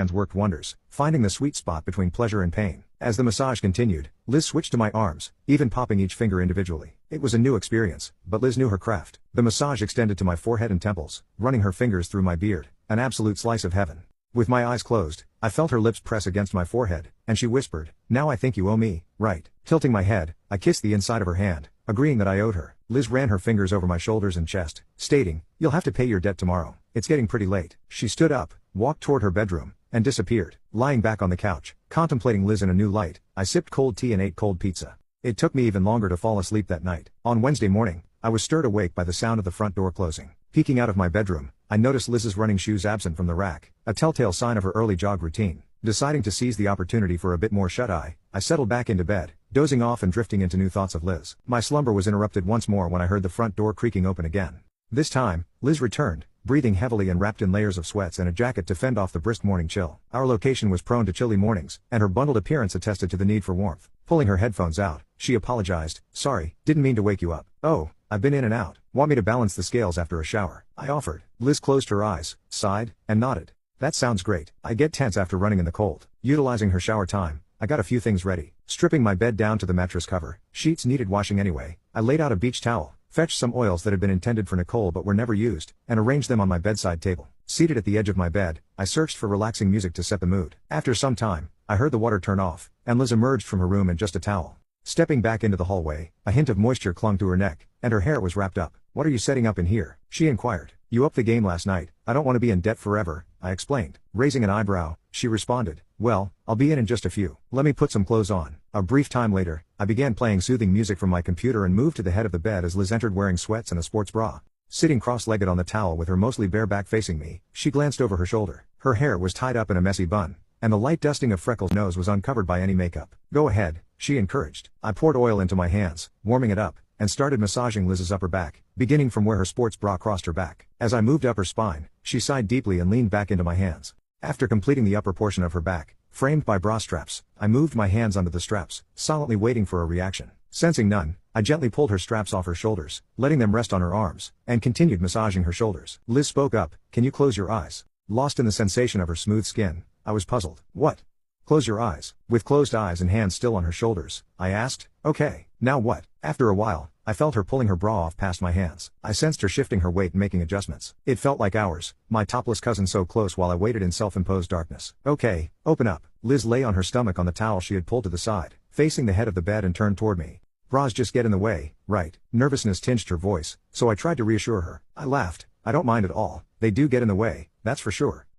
hands worked wonders, finding the sweet spot between pleasure and pain. As the massage continued, Liz switched to my arms, even popping each finger individually. It was a new experience, but Liz knew her craft. The massage extended to my forehead and temples, running her fingers through my beard, an absolute slice of heaven. With my eyes closed, I felt her lips press against my forehead, and she whispered, "Now I think you owe me, right?" Tilting my head, I kissed the inside of her hand, agreeing that I owed her. Liz ran her fingers over my shoulders and chest, stating, "You'll have to pay your debt tomorrow. It's getting pretty late." She stood up, walked toward her bedroom, and disappeared. Lying back on the couch, contemplating Liz in a new light, I sipped cold tea and ate cold pizza. It took me even longer to fall asleep that night. On Wednesday morning, I was stirred awake by the sound of the front door closing. Peeking out of my bedroom, I noticed Liz's running shoes absent from the rack, a telltale sign of her early jog routine. Deciding to seize the opportunity for a bit more shut-eye, I settled back into bed, dozing off and drifting into new thoughts of Liz. My slumber was interrupted once more when I heard the front door creaking open again. This time, Liz returned, breathing heavily and wrapped in layers of sweats and a jacket to fend off the brisk morning chill. Our location was prone to chilly mornings, and her bundled appearance attested to the need for warmth. Pulling her headphones out, she apologized, "Sorry, didn't mean to wake you up." "Oh, I've been in and out. Want me to balance the scales after a shower?" I offered. Liz closed her eyes, sighed, and nodded. "That sounds great. I get tense after running in the cold." Utilizing her shower time, I got a few things ready. Stripping my bed down to the mattress cover, sheets needed washing anyway, I laid out a beach towel, fetched some oils that had been intended for Nicole but were never used, and arranged them on my bedside table. Seated at the edge of my bed, I searched for relaxing music to set the mood. After some time, I heard the water turn off, and Liz emerged from her room in just a towel. Stepping back into the hallway, a hint of moisture clung to her neck, and her hair was wrapped up. "What are you setting up in here?" she inquired. "You upped the game last night. I don't want to be in debt forever," I explained. Raising an eyebrow, she responded, "Well, I'll be in just a few. Let me put some clothes on." A brief time later, I began playing soothing music from my computer and moved to the head of the bed as Liz entered wearing sweats and a sports bra. Sitting cross-legged on the towel with her mostly bare back facing me, she glanced over her shoulder. Her hair was tied up in a messy bun, and the light dusting of Freckles' nose was uncovered by any makeup. "Go ahead," she encouraged. I poured oil into my hands, warming it up, and started massaging Liz's upper back, beginning from where her sports bra crossed her back. As I moved up her spine, she sighed deeply and leaned back into my hands. After completing the upper portion of her back, framed by bra straps, I moved my hands under the straps, silently waiting for a reaction. Sensing none, I gently pulled her straps off her shoulders, letting them rest on her arms, and continued massaging her shoulders. Liz spoke up, "Can you close your eyes?" Lost in the sensation of her smooth skin, I was puzzled. "What? Close your eyes?" With closed eyes and hands still on her shoulders, I asked, "Okay, now what?" After a while, I felt her pulling her bra off past my hands. I sensed her shifting her weight and making adjustments. It felt like hours, my topless cousin so close while I waited in self-imposed darkness. "Okay, open up." Liz lay on her stomach on the towel she had pulled to the side, facing the head of the bed and turned toward me. "Bras just get in the way, right?" Nervousness tinged her voice, so I tried to reassure her. I laughed. "I don't mind at all. They do get in the way, that's for sure."